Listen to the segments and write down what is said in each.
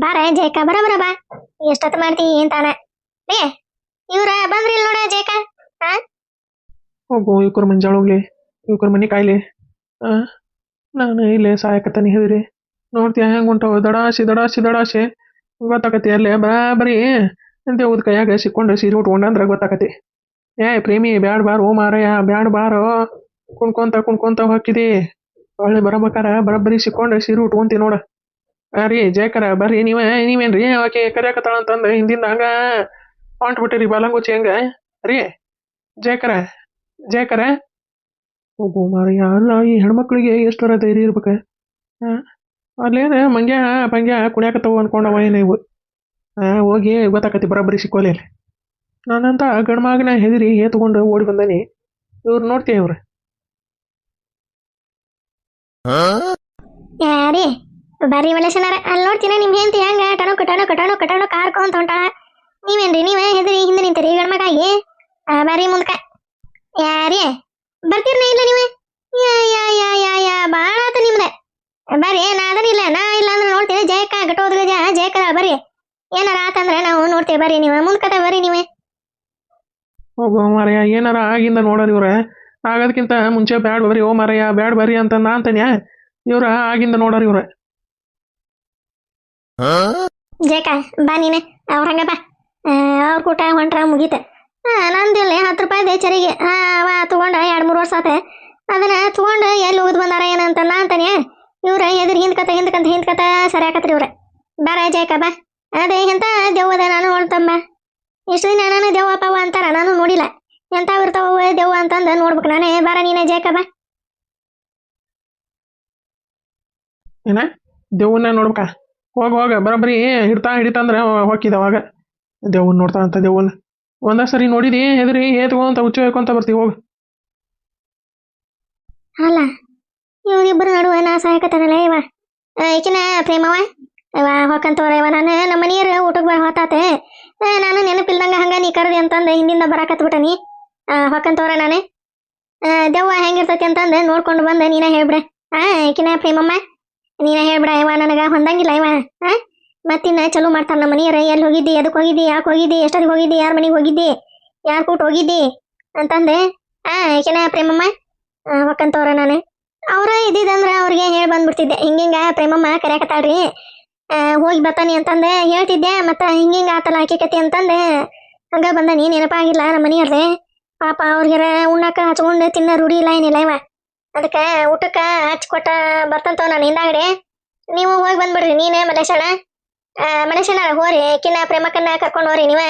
ಬಾರ ಜಯಕ ಬರ ಬಾ ಎಷ್ಟೊತ್ತು ಮಾಡ್ತಿ ಅಂತಾನ ಏ ಇವ್ರ ಬಂದ್ರಿಲ್ ನೋಡ ಜಯಕ. ಹಾ ಹೋಗು ಇವ್ರ ಮಂಜಾಳ ಹೋಗ್ಲಿ, ಇವ್ರ ಮನೆ ಕಾಯ್ಲಿ. ನಾನು ಇಲ್ಲೇ ಸಾಯಕತ್ತಾನೆ ಹೇಳಿರಿ ನೋಡ್ತೀಯ ಹೆಂಗೆ ಹೊಂಟವು ದಡಾಶಿ ಗೊತ್ತಾಕತಿ ಅಲ್ಲೇ ಬರೀ ದೇವ್ದ ಕೈಯಾಗ ಸಿಕ್ಕೊಂಡು ಸೀರೆ ಉಟ್ಕೊಂಡಂದ್ರೆ ಗೊತ್ತಾಕತಿ. ಪ್ರೇಮಿ ಬ್ಯಾಡ್ ಬಾರೋ ಮಾರಯ್ಯ ಬ್ಯಾಡ್ ಬಾರೋ ಕುಣ್ಕೊಂತ ಹಾಕಿದಿ ಒಳ್ಳೆ ಬರಬೇಕಾರ ಬರಬ್ಬರಿ ಸಿಕ್ಕೊಂಡು ಸೀರೆ ಉಟ್ಕೊಂತಿ ನೋಡ. ರೀ ಜಯಕರ ಬರ್ರಿ ನೀವೇನ್ರಿ ಆಕೆ ಕರ್ಯಾಕತ್ತಾಳ ಅಂತಂದು ಹಿಂದಿಂದ ಹಂಗ ಹೊಂಟ್ಬಿಟ್ಟಿರಿ ಬಾಲಂಗುಚ್ಚಿ ಹಂಗ ರೀ ಜಯಕರ ಹೋಗು ಮಾರಯ್ಯ. ಅಲ್ಲ ಈ ಹೆಣ್ಮಕ್ಳಿಗೆ ಎಷ್ಟರ ಧೈರ್ಯ ಇರ್ಬೇಕ. ಅಲ್ಲೇನ ಪಂಗ್ಯ ಕುಣ್ಯಾಕತ್ತವು ಅನ್ಕೊಂಡವ ಏನ ಇವು. ಹೋಗಿ ಗೊತ್ತಾಕತಿ ಬರಬ್ಬರಿ ಸಿಕ್ಕೋಲಿ. ನಾನಂತ ಗಂಡ್ಮಾಗನ ಹೆದರಿ ತಗೊಂಡು ಓಡಿ ಬಂದಾನಿ. ಇವ್ರು ನೋಡ್ತೀಯ ಇವ್ರು ಯಾರೀ ಬರ್ರಿ ಮಲೇಶನಾರ ಅಲ್ಲಿ ನೋಡ್ತೀನಿ ನಿಮ್ ಹೆಂಡತಿ ಹೆಂಗ ಕಟಾಣು ಕಾರ್ಕೊಂತ ಹೊಂಟಾಳ. ನೀವೇನ್ರಿ ನೀವೇ ಹೆದರಿ ಹಿಂದೆ ನಿಂತೀರಿ ಗಂಡ್ಮಗಾಗಿ. ಬರ್ರಿ ಮುಂದ್ಕ ಯಾರೀ ಬರ್ತೀರ ಇಲ್ಲ ನೀವೇ ಬಾಳ ಆತ ನಿಮ್ದೆ. ಬರ್ರಿ ನಾ ಅದನಿಲ್ಲ ನಾ ಇಲ್ಲ ಅಂದ್ರೆ ನೋಡ್ತೀವಿ. ಜಯಕ್ಕ ಗಟ್ಟೋದ್ರ ಜಯಕ ಬರ್ರಿ ಏನಾರ ಆತಂದ್ರೆ ನಾವು ನೋಡ್ತೇವೆ. ಬರ್ರಿ ನೀವೇ ಮುಂದ್ಕತೆ ಬರ್ರಿ ನೀವೇ. ಹೋಗೋ ಮಾರಯ್ಯ ಏನಾರ ಆಗಿಂದ ನೋಡೋರು ಇವ್ರ. ಆಗೋದಕ್ಕಿಂತ ಮುಂಚೆ ಬ್ಯಾಡ್ ಬರ್ರಿ ಓ ಮಾರಯ್ಯ ಬ್ಯಾಡ್ ಬರ್ರಿ ಅಂತ ನಾ ಅಂತಾನೆ. ಇವ್ರ ಆಗಿಂದ ನೋಡೋರು ಇವ್ರ. ಜಯಕ ಬಾ ನೀನೆ ಅವ್ರ ಹಂಗ ಬಾ. ಅವ್ರ ಕೂಟ ಹೊಂಟ್ರ ಮುಗೀತ. ನಂದಿಲ್ಲ 10 ರೂಪಾಯಿ ಚರಿಗೆ ಅವ ತಗೊಂಡ 2-3 ವರ್ಷ ಆತ. ಅದನ್ನ ತಗೊಂಡು ಎಲ್ಲಿ ಹೋಗುದು ಬಂದಾರ ಏನಂತ ನಾ ಅಂತಾನೆ. ಇವ್ರ ಎದುರು ಹಿಂದ್ಕತ ಸರಿ ಆಕತ್ರಿ ಇವ್ರ. ಬಾರ ಜಯಕ ಬಾ. ಅದೇ ಎಂತ ದೆವ್ವದ ನಾನು ನೋಡ್ತಮ್ಮ. ಇಷ್ಟು ದಿನ ನಾನು ದೆವ್ವ ಪವ್ವ ಅಂತಾರ ನಾನು ನೋಡಿಲ್ಲ. ಎಂತಾವ್ ಇರ್ತಾವ ದೆವ್ವ ಅಂತಂದ ನೋಡ್ಬೇಕು ನಾನೇ. ಬಾರ ನೀನೆ ಜಯಕ ಬಾ. ಏನ ದೇವನ್ನ ನೋಡ್ಬೇಕ? ಹೋಗ ಬರಬ್ಬರಿ ಹಿಡಿತಂದ್ರೆ ಹೋಗಿದವಾಗ ದೇವನ್ ನೋಡ್ತಾ ಅಂತ. ದೇವನ್ನ ಒಂದ ಸರಿ ನೋಡಿದಿ ಹೆದರಿ ತಗೊಂತ ಹುಚ್ಚು ಹೇಳ್ಕೊಂತ ಬರ್ತೀವಿ. ಹೋಗ. ಅಲ್ಲ ಇವ್ರಿಬ್ಬರು ನಡುವೆ ನಾ ಸಹಾಯಕತ್ತನಲ್ಲ ಇವ ಈಕಿನ ಪ್ರೇಮವ ಇವ ಹೊಕ್ಕಂತವ್ರ. ಇವ ನಾನು ನಮ್ಮ ಮನೆಯವ್ರ ಊಟಕ್ಕೆ ಬರ ಹೊತ್ತಾತೆ. ನಾನು ನೆನಪಿಲ್ದಂಗ ಹಂಗ ನೀ ಕರದಿ ಅಂತಂದ ಹಿಂದಿಂದ ಬರಾಕತ್ಬಿಟ್ಟನಿ. ಹೊಕ್ಕಂತವ್ರ ನಾನೇ ದೆವ್ವ ಹೆಂಗಿರ್ತೈತಿ ಅಂತಂದ ನೋಡ್ಕೊಂಡು ಬಂದ ನೀನ ಹೇಳ್ಬಿಡ. ಈಕಿನ ಪ್ರೇಮಮ್ಮ ನೀನ ಹೇಳ್ಬಿಡ. ಇವ ನನಗ ಹೊಂದಂಗಿಲ್ಲ ಇವ. ಮತ್ತಿನ್ನ ಚಲೋ ಮಾಡ್ತಾನ ನಮ್ಮ ಮನೆಯವ್ರ. ಎಲ್ಲಿ ಹೋಗಿದ್ದಿ, ಅದಕ್ಕೆ ಹೋಗಿದ್ದಿ, ಯಾಕೆ ಹೋಗಿದ್ದಿ, ಎಷ್ಟೊತ್ತಿಗೆ ಹೋಗಿದ್ದಿ, ಯಾರ ಮನೆಗೆ ಹೋಗಿದ್ದಿ, ಯಾರ ಕೂಟ ಹೋಗಿದ್ದಿ ಅಂತಂದೆ. ಈಕಿನ ಪ್ರೇಮಮ್ಮ ಹೊಕ್ಕಂತವ್ರ ನಾನು. ಅವ್ರ ಇದ್ದಿದ್ದಂದ್ರ ಅವ್ರಿಗೆ ಹೇಳಿ ಬಂದ್ಬಿಡ್ತಿದ್ದೆ. ಹಿಂಗಿಂಗ ಪ್ರೇಮಮ್ಮ ಕರ್ಯಾಕತ್ತಾಳ್ರಿ ಹೋಗಿ ಬರ್ತಾನಿ ಅಂತಂದೆ ಹೇಳ್ತಿದ್ದೆ. ಮತ್ತ ಹಿಂಗಿಂಗ ಆತಲ್ಲ ಆಕಿ ಕತಿ ಅಂತಂದೆ ಹಂಗ ಬಂದಾನಿ. ನೆನಪಾಗಿಲ್ಲ ನಮ್ಮ ಮನೆಯವ್ರೆ. ಪಾಪ ಅವ್ರಿಗಾರ ಉಣ್ಣಾಕ ಹಚ್ಕೊಂಡು ತಿನ್ನ ರೂಢಿ ಇಲ್ಲ ಏನಿಲ್ಲ ಇವ. ಅದಕ್ಕೆ ಊಟಕ್ಕ ಹಚ್ಕೊಟ್ಟ ಬರ್ತಂತವ ನಾನು ಹಿಂದಾಗಡೆ. ನೀವು ಹೋಗಿ ಬಂದ್ಬಿಡ್ರಿ ನೀನೇ ಮಲೇಶಣ್ಣ ಹೋರಿ ಕಿನ್ನ ಪ್ರೇಮಕ್ಕನ್ನ ಕರ್ಕೊಂಡು ಹೋರಿ ನೀವೇ.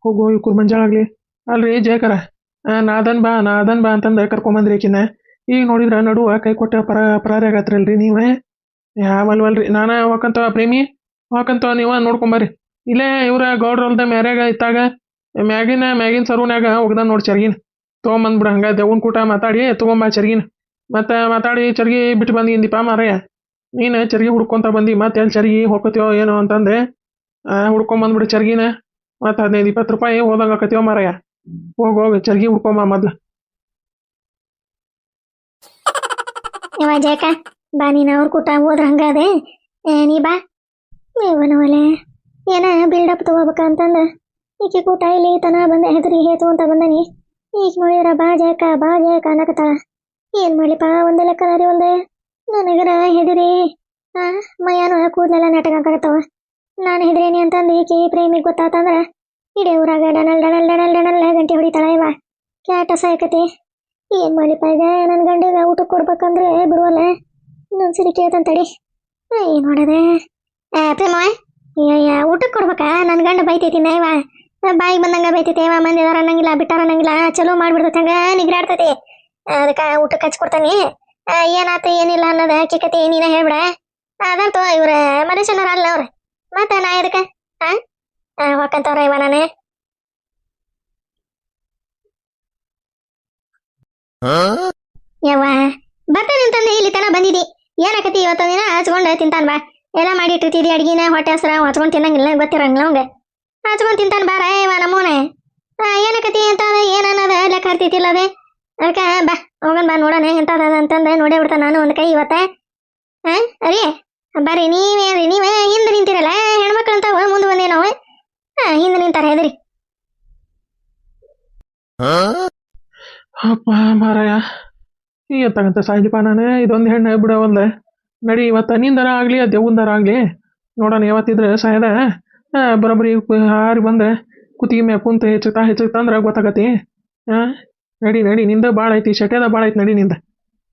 ಹೋಗೋ ಇವ್ರ ಮಂಜಾಳಾಗ್ಲಿ. ಅಲ್ರಿ ಜಯಕರ ನಾದನ್ ಬಾ ಅಂತಂದ ಕರ್ಕೊಂಬಂದ್ರಿ ಆಕಿನ. ಈಗ ನೋಡಿದ್ರ ನಡುವ ಕೈ ಕೊಟ್ಟ ಪರಾರಿ ಆಗತ್ರಲ್ರಿ ನೀವೇ. ಯಾವಲ್ವಲ್ರಿ ನಾನ ಹೋಗಂತವ ಪ್ರೇಮಿ ಹೋಗಂತವ ನೀವ ನೋಡ್ಕೊಂಬರ್ರಿ. ಇಲ್ಲೇ ಇವ್ರ ಗೌಡ್ರಲ್ದ ಮ್ಯಾರ್ಯಾಗ ಇತ್ತಾಗ ಮ್ಯಾಗಿನ ಸರ್ವನ್ಯಾಗ ಹೋಗ್ದ ನೋಡಿ ಚರ್ಗಿನ ತೊಗೊಂಬಂದ್ಬಿಡ. ಹಂಗ ದೇವನ್ ಕೂಟ ಮಾತಾಡಿ ತೊಗೊಂಬ ಚರ್ಗಿನ. ಮತ್ತೆ ಮಾತಾಡಿ ಚರ್ಗಿ ಬಿಟ್ಟು ಬಂದಿದ್ದೀಪ ಮಾರಯ್ಯ. ನೀನು ಚರ್ಗಿ ಹುಡ್ಕೊಂತ ಬಂದಿ. ಮತ್ತೆ ಎಲ್ಲಿ ಚರ್ಗಿ ಹೋಗತ್ಯೋ ಏನೋ ಅಂತಂದೆ ಹುಡ್ಕೊಂಬಂದ್ಬಿಡು ಚರ್ಗಿನ. ಮತ್ತೆ 15-20 ರೂಪಾಯಿ ಹೋದಂಗ ಆಕತ್ಯೋ ಮಾರಯ್ಯ. ಹೋಗ ಚರ್ಗಿ ಹುಡ್ಕೊಂಬ ಮೊದ್ಲು. ಇವ ಜಯಕ ಬಾ ನೀನು ಅವ್ರ ಕೂಟ ಹೋದ್ರ ಹಂಗ ಅದೇ ನೀ ಬಾ. ಇವನವಲೆ ಏನ ಬಿಲ್ಡಪ್ ತಗೋಬೇಕಂತಂದ ಈಕಿ ಕೂಟ ಇಲ್ಲಿ ತನ ಬಂದೆ ಹೆದರಿ ತಗೊಂತ ಬಂದನಿ. ಈಗ ನೋಡಿದ್ರ ಬಾ ಜಯಕ ಅನ್ನಕತ್ತಾಳ. ಏನ್ ಮಾಡ್ಲಿಪ್ಪ ಒಂದೇ ಲೆಕ್ಕ ಅದಾರಿ ಒಂದೇ. ನನಗರ ಹೆದರಿ ಮೈಯಾನು ಕೂದಲೆಲ್ಲ ನಾಟಕ ಆಗತ್ತವ. ನಾನು ಹೆದರೇನಿ ಅಂತಂದು ಈಕಿ ಪ್ರೇಮಿಗೆ ಗೊತ್ತಾತಂದ್ರ ಇಡೇ ಊರಾಗ ಡಣಲ್ ಗಂಟೆ ಹೊಡಿತಾಳ ಇವ. ಕ್ಯಾಟ ಸಾಯಕತಿ. ಏನ್ ಮಾಡ್ಲಿಪ್ಪ ಈಗ ನನ್ನ ಗಂಡಿಗೆ ಊಟಕ್ಕೆ ಕೊಡ್ಬೇಕಂದ್ರೆ ಬಿಡುವಲ್ಲ. ಇನ್ನೊಂದ್ ಸರಿ ಕೇಳ್ತಂತಡಿ. ಏನ್ ಮಾಡೋದೆ ಪ್ರೇಮವ ಊಟಕ್ಕೆ ಕೊಡ್ಬೇಕಾ? ನನ್ನ ಗಂಡ ಬೈತೈತಿ ಇವ. ಬಾಯಿಗೆ ಬಂದಂಗ ಬೈತೈತಿ ಇವ. ಮಂದಿದಾರ ಅನ್ನಂಗಿಲ್ಲ ಬಿಟ್ಟಾರ ಅನ್ನಂಗಿಲ್ಲ. ಚಲೋ ಮಾಡ್ಬಿಡ್ತೈತಿ ಹಂಗ ನಿಗ್ರಾಡ್ತೈತಿ. ಅದಕ್ಕೆ ಊಟಕ್ಕೆ ಹಚ್ಕೊಡ್ತಾನಿ. ಏನಾತ ಏನಿಲ್ಲ ಅನ್ನೋದ ಕಿಕತಿ ನೀನ ಹೇಳ್ಬಿಡ. ಅದಂತೂ ಇವ್ರ ಮನುಷ್ಯನರ ಅಲ್ಲ ಅವ್ರ. ಮತ್ತ ನಾ ಇದಕ್ಕೆ ಹೊಕ್ಕಂತವ್ರ ಇವ ನಾನೇ. ಯವ್ವ ಬರ್ತಾನೆ ಅಂತಂದೆ ಇಲ್ಲಿ ತನ ಬಂದಿದಿ. ಏನಾಕತಿ ಇವತ್ತು ದಿನ ಹಚ್ಕೊಂಡು ತಿಂತಾನ ಬಾ. ಎಲ್ಲ ಮಾಡಿ ಇಟ್ಟಿರ್ತಿದಿ ಅಡ್ಗಿನ ಹೊಟ್ಟೆ ಹಸ್ರ ಹಚ್ಕೊಂಡು ತಿನ್ನಂಗಿಲ್ಲ ಗೊತ್ತಿರಂಗಿಲ್ಲ ಅವಂಗ. ಹಚ್ಕೊಂಡು ತಿಂತಾನ ಬಾರ ಇವ ನಮ್ಮೋನೆ. ಏನಕತಿ ಅಂತ ಏನನ್ನದ ಲೆಕ್ಕ ಹರ್ತಿತಿಲ್ಲ ಅದೇ. ಅದಕ್ಕೆ ಬಾ ಹೋಗನ್ ಬಾ ನೋಡೋಣ ಎಂತದ ಅಂತಂದ ನೋಡೇ ಬಿಡ್ತಾನ ನಾನು ಒಂದ್ ಕೈ ಇವತ್ತ. ಅರಿ ಬರ್ರಿ ನೀವೇ ಹಿಂದೆ ನಿಂತಿರಲ್ಲ ಹೆಣ್ಮಕ್ಳು ಅಂತಾವ ಮುಂದೆ ಬಂದೇ ನಾವು ಹಿಂದೆ ನಿಂತಾರ ಹೆದರಿ. ಅಪ್ಪ ಮಾರಾಯ ಎತ್ತಾಗಂತ ಸಾಯ್ಲಿಪ್ಪ ನಾನು ಇದೊಂದು ಹೆಣ್ಣು ಬಿಡವಲ್ದೆ. ನಡಿ ಇವತ್ತು ನಿಂದರ ಆಗಲಿ ದೇವಂದರ ಆಗಲಿ ನೋಡೋಣ ಯಾವತ್ತಿದ್ರೆ ಸಾಯದ ಬರೋಬ್ಬರಿ ಹಾರಿ ಬಂದೆ ಕುತ್ತಿಗೆ ಮ್ಯಾಗ ಕುಂತ ಹೆಚ್ಚುತ್ತಂದ್ರೆ ಗೊತ್ತಾಗತಿ. ನಡಿ ನಿಂದ ಭಾಳ ಐತಿ ಶಟ್ಯದ ಭಾಳ ಐತಿ ನಡಿ ನಿಂದ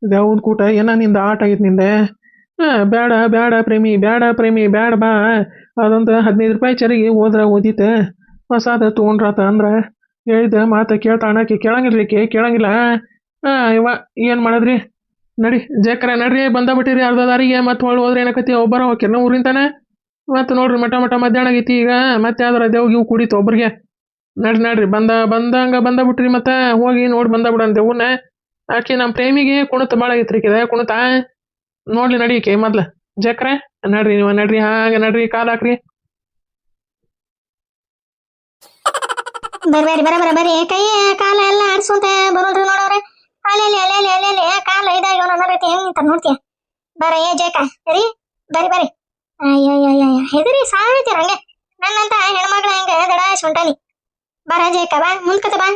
ದೇವ್ದ ಕೂಟ ಏನ ನಿಂದ ಆಟ ಆಗೈತಿ ನಿಂದೆ. ಬೇಡ ಪ್ರೇಮಿ ಬೇಡ ಬಾ ಅದಂತ 15 ರೂಪಾಯಿ ಚರಿಗೆ ಹೋದ್ರ ಓದಿತೆ ಹೊಸಾದ ತೊಗೊಂಡ್ರಾತ ಅಂದ್ರೆ ಹೇಳಿದ ಮಾತ ಕೇಳ್ತಾಣಕ್ಕೆ ಕೇಳಂಗಿಲ್ಲ. ಇವ ಏನು ಮಾಡದ್ರಿ ನಡಿ ಜೇಕರ ನಡ್ರಿ ಬಂದ ಬಿಟ್ಟಿರಿ ಅರ್ಧ ದಾರಿಗೆ ಮತ್ತೆ ಹೊಳ್ಳಿ ಹೋದ್ರೆ ಏನಕತಿ ಒಬ್ಬರ ಹೋಗ್ಯಾರ ಊರಿಂತಾನೆ ಮತ್ತೆ ನೋಡ್ರಿ ಮಠ ಮಧ್ಯಾಹ್ನ ಆಗೈತಿ ಈಗ ಮತ್ತೆ ಯಾವ್ದಾರ ದೇವ್ಗೆ ಇವು ಕುಡಿತು ಒಬ್ರಿಗೆ. ನಡ್ರಿ ಬಂದ ಬಿಟ್ರಿ ಮತ್ತೆ ಹೋಗಿ ನೋಡಿ ಬಂದ ಬಿಡನ್ ದೇವ್ನ. ಆಕೆ ನಮ್ಮ ಪ್ರೇಮಿಗೆ ಕುಣತ ಭಾಳ ಆಗೈತ್ರಿ ಕುಣತ ನೋಡ್ಲಿ ನಡಿಕೆ ಮೊದ್ಲ ಜಕ್ರೆ ನಡ್ರಿ ನೀವು ನಡ್ರಿ ಕಾಲ್ ಹಾಕ್ರಿ. ಬರ್ರಿ ಕೈ ಕಾಲ ಎಲ್ಲ ಆಡ್ಸುವಂತ ಬರೋಲ್ರಿ ನೋಡವ್ರೆ ಅಲ್ಲೆಲ್ಲಿ ಕಾಲ ಇದಾಗ ಅನ್ನೋದೈತಿ ಹೆಂಗ್ ನಿಂತ ನೋಡ್ತೀಯ ಬರ ಜೇಕ ಸರಿ ಬರ್ರಿ ಅಯ್ಯ ಹೆದರಿ ಸಾಯ್ತೀರ ಹಂಗೆ ನನ್ನಂತ ಹೆಣ್ಮಕ್ಳ ಹಂಗ ದಡ ಶುಂಟಾನಿ ಬರ ಜೇಕ ಬಾ ಮುಂದ್ಕತ ಬಾ